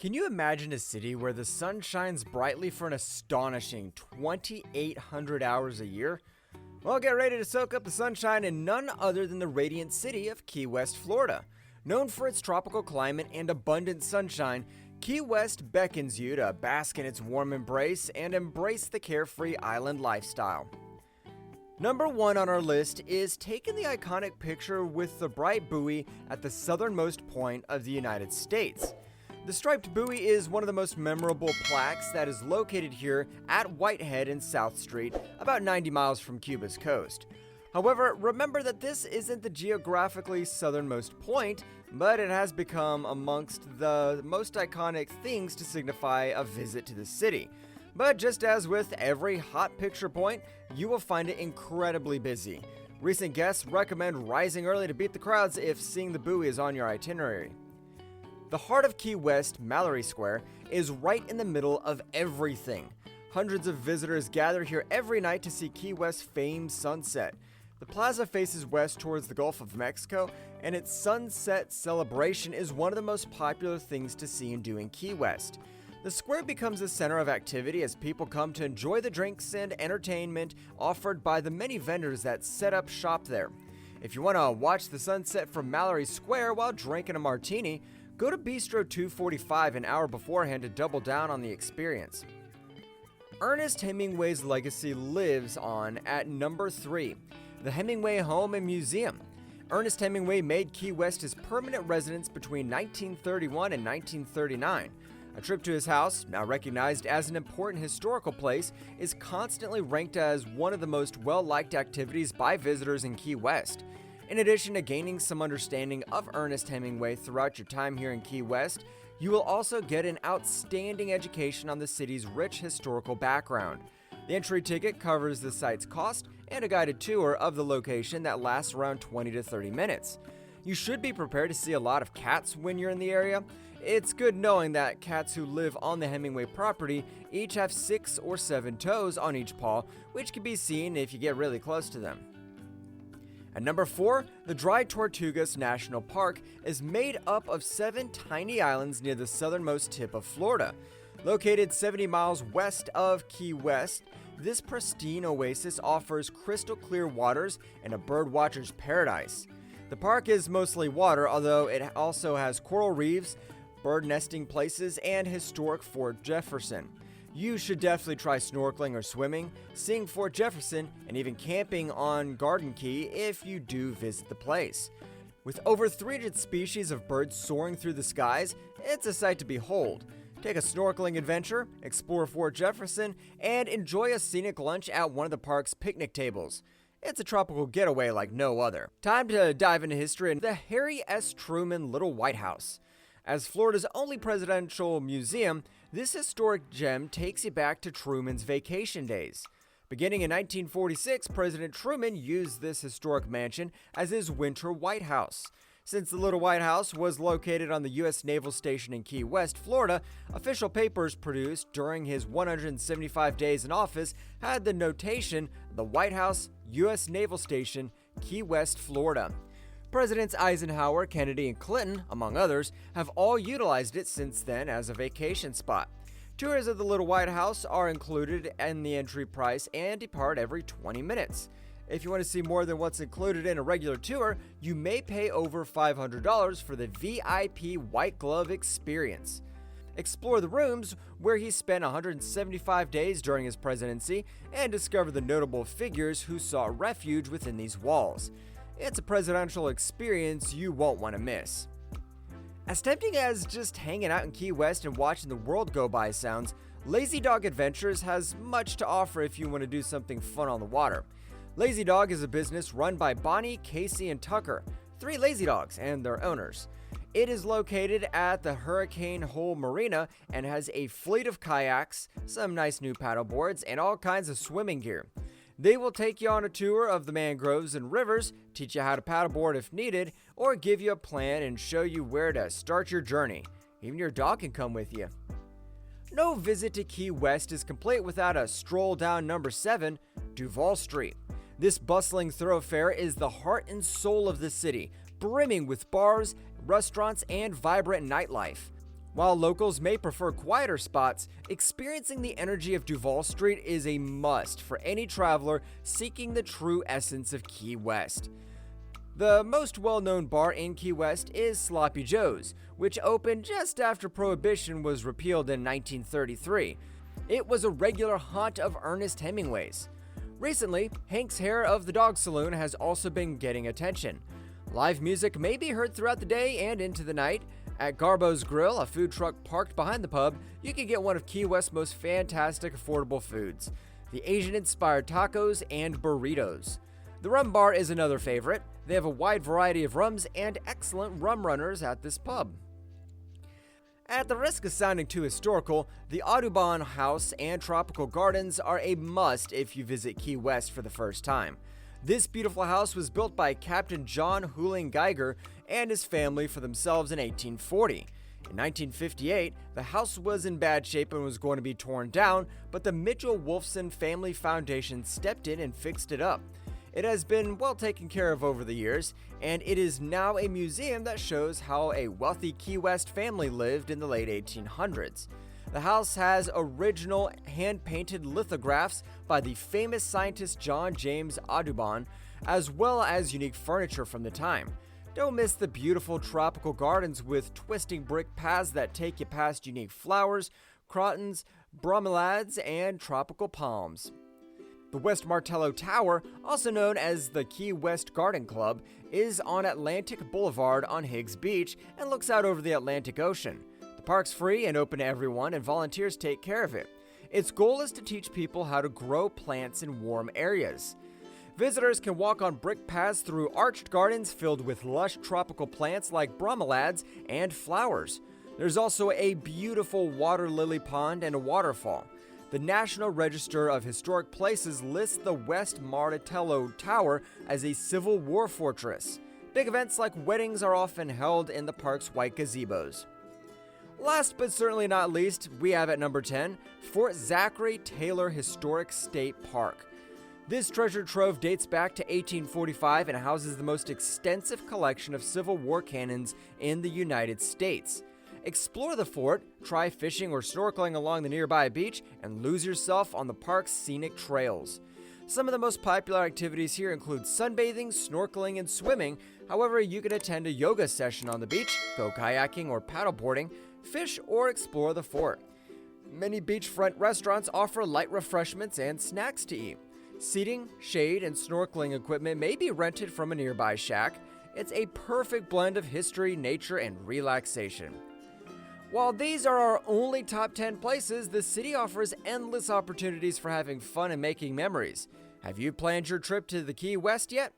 Can you imagine a city where the sun shines brightly for an astonishing 2,800 hours a year? Well, get ready to soak up the sunshine in none other than the radiant city of Key West, Florida. Known for its tropical climate and abundant sunshine, Key West beckons you to bask in its warm embrace and embrace the carefree island lifestyle. Number one on our list is taking the iconic picture with the bright buoy at the southernmost point of the United States. The striped buoy is one of the most memorable plaques that is located here at Whitehead and South Street, about 90 miles from Cuba's coast. However, remember that this isn't the geographically southernmost point, but it has become amongst the most iconic things to signify a visit to the city. But just as with every hot picture point, you will find it incredibly busy. Recent guests recommend rising early to beat the crowds if seeing the buoy is on your itinerary. The heart of Key West, Mallory Square, is right in the middle of everything. Hundreds of visitors gather here every night to see Key West's famed sunset. The plaza faces west towards the Gulf of Mexico, and its sunset celebration is one of the most popular things to see and do in Key West. The square becomes a center of activity as people come to enjoy the drinks and entertainment offered by the many vendors that set up shop there. If you want to watch the sunset from Mallory Square while drinking a martini, go to Bistro 245 an hour beforehand to double down on the experience. Ernest Hemingway's legacy lives on at number 3, the Hemingway Home and Museum. Ernest Hemingway made Key West his permanent residence between 1931 and 1939. A trip to his house, now recognized as an important historical place, is constantly ranked as one of the most well-liked activities by visitors in Key West. In addition to gaining some understanding of Ernest Hemingway throughout your time here in Key West, you will also get an outstanding education on the city's rich historical background. The entry ticket covers the site's cost and a guided tour of the location that lasts around 20 to 30 minutes. You should be prepared to see a lot of cats when you're in the area. It's good knowing that cats who live on the Hemingway property each have 6 or 7 toes on each paw, which can be seen if you get really close to them. At number 4, the Dry Tortugas National Park is made up of 7 tiny islands near the southernmost tip of Florida. Located 70 miles west of Key West, this pristine oasis offers crystal clear waters and a birdwatcher's paradise. The park is mostly water, although it also has coral reefs, bird nesting places, and historic Fort Jefferson. You should definitely try snorkeling or swimming, seeing Fort Jefferson, and even camping on Garden Key if you do visit the place. With over 300 species of birds soaring through the skies, it's a sight to behold. Take a snorkeling adventure, explore Fort Jefferson, and enjoy a scenic lunch at one of the park's picnic tables. It's a tropical getaway like no other. Time to dive into history and the Harry S. Truman Little White House. As Florida's only presidential museum, this historic gem takes you back to Truman's vacation days. Beginning in 1946, President Truman used this historic mansion as his winter White House. Since the Little White House was located on the U.S. Naval Station in Key West, Florida, official papers produced during his 175 days in office had the notation, "The White House, U.S. Naval Station, Key West, Florida." Presidents Eisenhower, Kennedy, and Clinton, among others, have all utilized it since then as a vacation spot. Tours of the Little White House are included in the entry price and depart every 20 minutes. If you want to see more than what's included in a regular tour, you may pay over $500 for the VIP White Glove experience. Explore the rooms where he spent 175 days during his presidency and discover the notable figures who sought refuge within these walls. It's a presidential experience you won't want to miss. As tempting as just hanging out in Key West and watching the world go by sounds, Lazy Dog Adventures has much to offer if you want to do something fun on the water. Lazy Dog is a business run by Bonnie, Casey, and Tucker, 3 lazy dogs and their owners. It is located at the Hurricane Hole Marina and has a fleet of kayaks, some nice new paddle boards, and all kinds of swimming gear. They will take you on a tour of the mangroves and rivers, teach you how to paddleboard if needed, or give you a plan and show you where to start your journey. Even your dog can come with you. No visit to Key West is complete without a stroll down number 7, Duval Street. This bustling thoroughfare is the heart and soul of the city, brimming with bars, restaurants, and vibrant nightlife. While locals may prefer quieter spots, experiencing the energy of Duval Street is a must for any traveler seeking the true essence of Key West. The most well-known bar in Key West is Sloppy Joe's, which opened just after Prohibition was repealed in 1933. It was a regular haunt of Ernest Hemingway's. Recently, Hank's Hair of the Dog Saloon has also been getting attention. Live music may be heard throughout the day and into the night. At Garbo's Grill, a food truck parked behind the pub, you can get one of Key West's most fantastic affordable foods, the Asian-inspired tacos and burritos. The Rum Bar is another favorite. They have a wide variety of rums and excellent rum runners at this pub. At the risk of sounding too historical, the Audubon House and Tropical Gardens are a must if you visit Key West for the first time. This beautiful house was built by Captain John Huling Geiger and his family for themselves in 1840. In 1958, the house was in bad shape and was going to be torn down, but the Mitchell-Wolfson Family Foundation stepped in and fixed it up. It has been well taken care of over the years, and it is now a museum that shows how a wealthy Key West family lived in the late 1800s. The house has original hand-painted lithographs by the famous scientist John James Audubon, as well as unique furniture from the time. Don't miss the beautiful tropical gardens with twisting brick paths that take you past unique flowers, crotons, bromeliads, and tropical palms. The West Martello Tower, also known as the Key West Garden Club, is on Atlantic Boulevard on Higgs Beach and looks out over the Atlantic Ocean. The park's free and open to everyone, and volunteers take care of it. Its goal is to teach people how to grow plants in warm areas. Visitors can walk on brick paths through arched gardens filled with lush tropical plants like bromeliads and flowers. There's also a beautiful water lily pond and a waterfall. The National Register of Historic Places lists the West Martello Tower as a Civil War fortress. Big events like weddings are often held in the park's white gazebos. Last but certainly not least, we have at number 10, Fort Zachary Taylor Historic State Park. This treasure trove dates back to 1845 and houses the most extensive collection of Civil War cannons in the United States. Explore the fort, try fishing or snorkeling along the nearby beach, and lose yourself on the park's scenic trails. Some of the most popular activities here include sunbathing, snorkeling, and swimming. However, you can attend a yoga session on the beach, go kayaking or paddleboarding, fish, or explore the fort. Many beachfront restaurants offer light refreshments and snacks to eat. Seating, shade, and snorkeling equipment may be rented from a nearby shack. It's a perfect blend of history, nature, and relaxation. While these are our only top 10 places, the city offers endless opportunities for having fun and making memories. Have you planned your trip to the Key West yet?